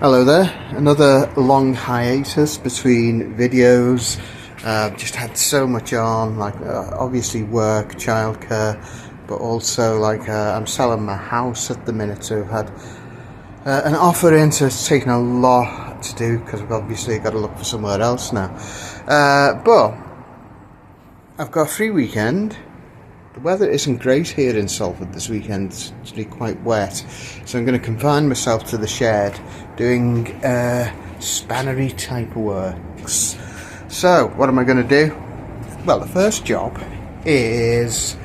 Hello there, another long hiatus between videos. Just had so much on, like obviously work, childcare, but also I'm selling my house at the minute, so I've had an offer in, so it's taken a lot to do because I've obviously got to look for somewhere else now. But I've got a free weekend. The weather isn't great here in Salford this weekend. It's actually quite wet, so I'm going to confine myself to the shed doing spannery type of works. So what am I going to do? Well, the first job is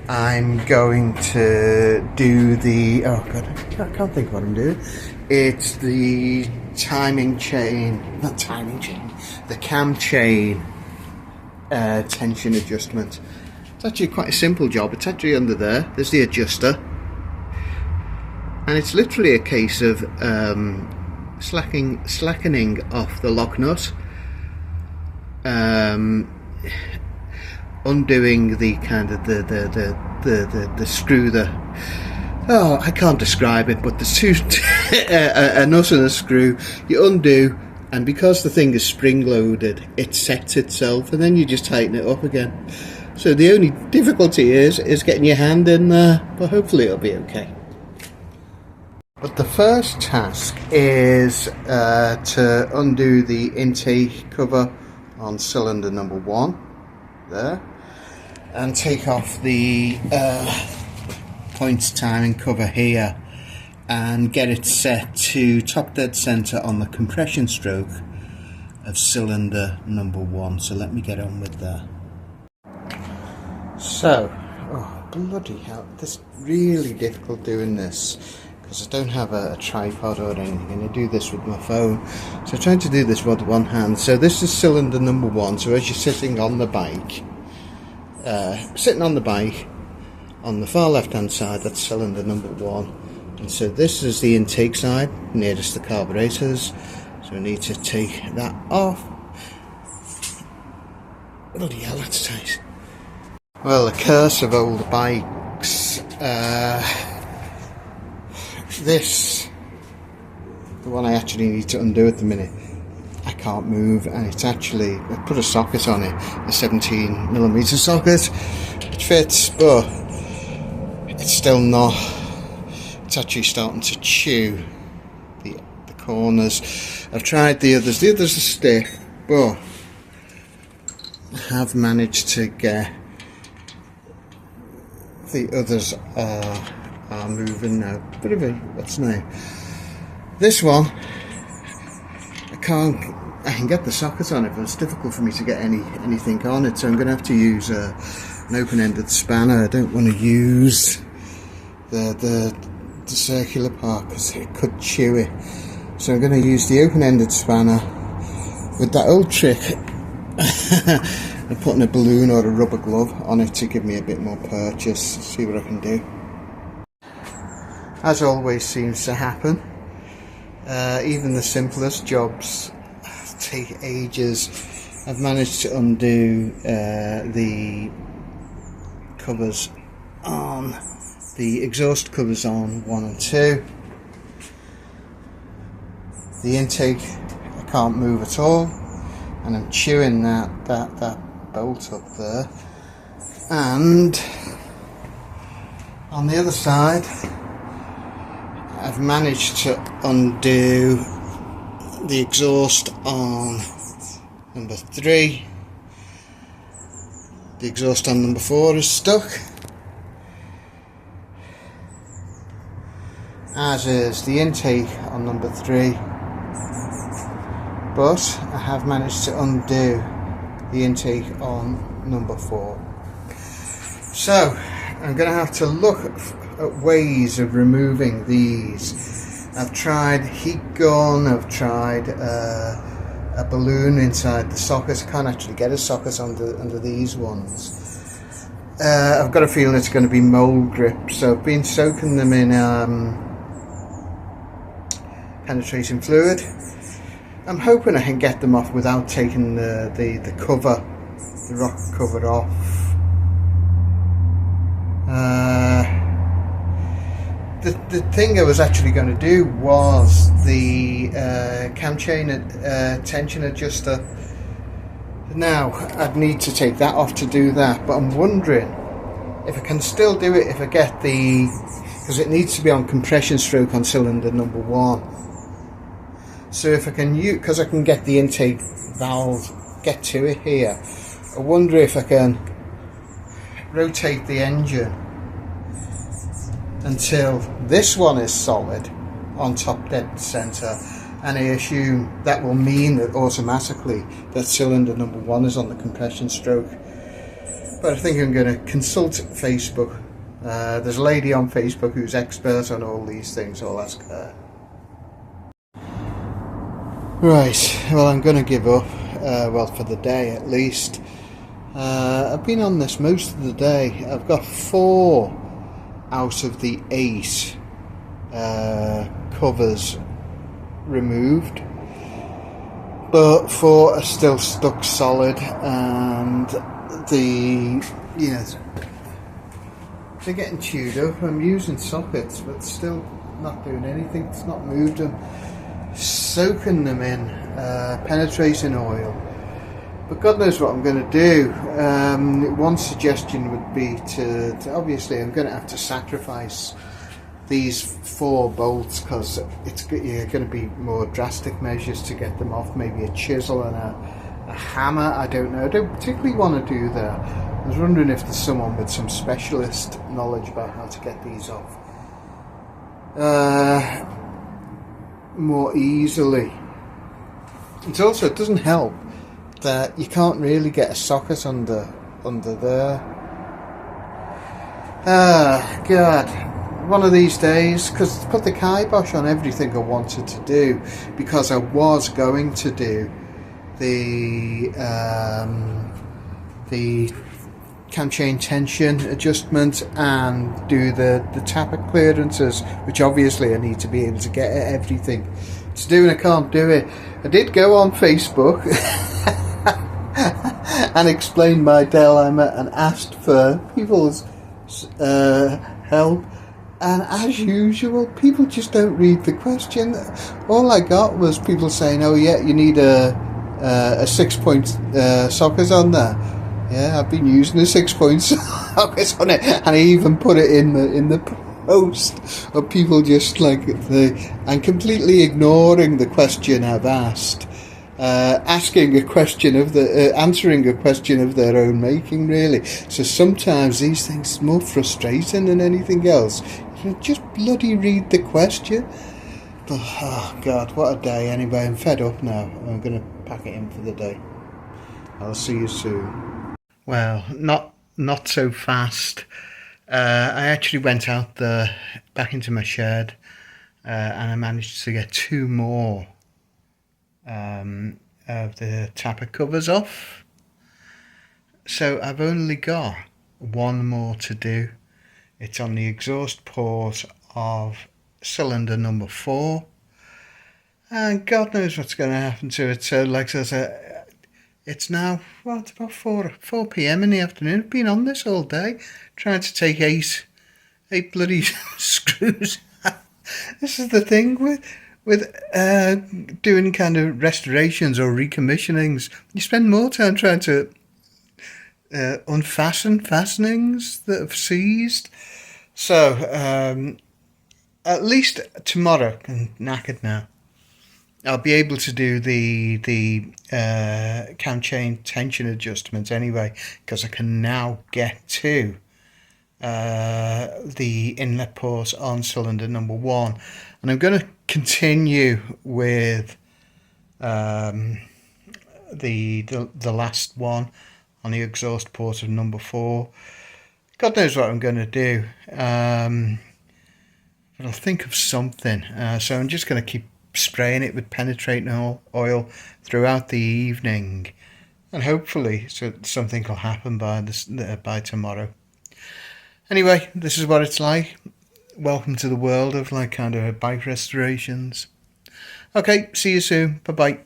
I'm going to do the, oh god, I can't think what I'm doing. It's the timing chain, not timing chain, the cam chain tension adjustment. It's actually quite a simple job. It's actually under there. There's the adjuster, and it's literally a case of slackening off the lock nut, undoing the kind of the screw. I can't describe it, but there's two a nut and a screw. You undo, and because the thing is spring loaded, it sets itself, and then you just tighten it up again. So the only difficulty is getting your hand in there, but hopefully it'll be okay. But the first task is to undo the intake cover on cylinder number 1 there, and take off the points timing cover here and get it set to top dead center on the compression stroke of cylinder number 1. So let me get on with that. So, oh bloody hell, this is really difficult doing this because I don't have a tripod or anything. I do this with my phone, so I'm trying to do this with one hand. So this is cylinder number 1. So as you're sitting on the bike, on the far left hand side, that's cylinder number 1, and so this is the intake side nearest the carburetors. So I need to take that off. Bloody hell, that's tight. Well, the curse of old bikes. This, the one I actually need to undo at the minute, I can't move, and it's actually, I put a socket on it, a 17mm socket, it fits, but it's still not, it's actually starting to chew the corners. I've tried the others are stiff, but I have managed to get the others are moving now. Bit of a, what's now? This one, I can get the socket on it, but it's difficult for me to get anything on it, so I'm going to have to use an open-ended spanner. I don't want to use the circular part because it could chew it. So I'm going to use the open-ended spanner with that old trick and putting a balloon or a rubber glove on it to give me a bit more purchase. See what I can do. As always seems to happen, even the simplest jobs take ages. I've managed to undo the covers on the exhaust covers on 1 and 2. The intake I can't move at all, and I'm chewing that bolt up there. And on the other side, I've managed to undo the exhaust on number 3. The exhaust on number 4 is stuck, as is the intake on number 3, but I have managed to undo the intake on number 4. So I'm going to have to look at ways of removing these. I've tried heat gun, I've tried a balloon inside the socket. I can't actually get a socket under these ones. I've got a feeling it's going to be mold grip, so I've been soaking them in penetrating fluid. I'm hoping I can get them off without taking the cover, the rock cover off. the thing I was actually going to do was the cam chain tension adjuster. Now I'd need to take that off to do that, but I'm wondering if I can still do it if I get the, because it needs to be on compression stroke on cylinder number 1. So if I can use, because I can get the intake valve, get to it here, I wonder if I can rotate the engine until this one is solid on top dead center, and I assume that will mean that automatically that cylinder number 1 is on the compression stroke. But I think I'm going to consult Facebook. There's a lady on Facebook who's expert on all these things, I'll ask her. Right, well, I'm going to give up, well, for the day at least. I've been on this most of the day. I've got 4 out of the 8 covers removed, but 4 are still stuck solid, and they're getting chewed up. I'm using sockets, but still not doing anything. It's not moved them, soaking them in penetrating oil. But God knows what I'm going to do. One suggestion would be to obviously I'm going to have to sacrifice these 4 bolts, because it's going to be more drastic measures to get them off. Maybe a chisel and a hammer. I don't know. I don't particularly want to do that. I was wondering if there's someone with some specialist knowledge about how to get these off more easily. It doesn't help that you can't really get a socket under there. Ah, God. One of these days, because put the kibosh on everything I wanted to do, because I was going to do the cam chain tension adjustment and do the tappet clearances, which obviously I need to be able to get everything to do, and I can't do it. I did go on Facebook and explain my dilemma and asked for people's help. And as usual, people just don't read the question. All I got was people saying, "Oh yeah, you need a 6-point socket on there." Yeah, I've been using a 6-point socket on it, and I even put it in the post of people just like and completely ignoring the question I've asked. Asking a question of answering a question of their own making, really. So sometimes these things are more frustrating than anything else. You just bloody read the question. But oh God, what a day. Anyway, I'm fed up now. I'm going to pack it in for the day. I'll see you soon. Well, not so fast. I actually went out there back into my shed, and I managed to get 2 more of the Tappet covers off. So I've only got 1 more to do. It's on the exhaust port of cylinder number 4, and God knows what's going to happen to it. So like I said, it's now, well, it's about 4 p.m. in the afternoon. I've been on this all day trying to take 8 bloody screws out. This is the thing with doing kind of restorations or recommissionings. You spend more time trying to unfasten fastenings that have seized. So at least tomorrow, I'm knackered now, I'll be able to do the cam chain tension adjustment anyway, because I can now get to the inlet port on cylinder number 1, and I'm going to continue with the last one on the exhaust port of number 4. God knows what I'm going to do, but I'll think of something. So I'm just going to keep spraying it with penetrating oil throughout the evening, and hopefully something will happen by tomorrow. Anyway, this is what it's like. Welcome to the world of like kind of bike restorations. Okay, see you soon. Bye bye.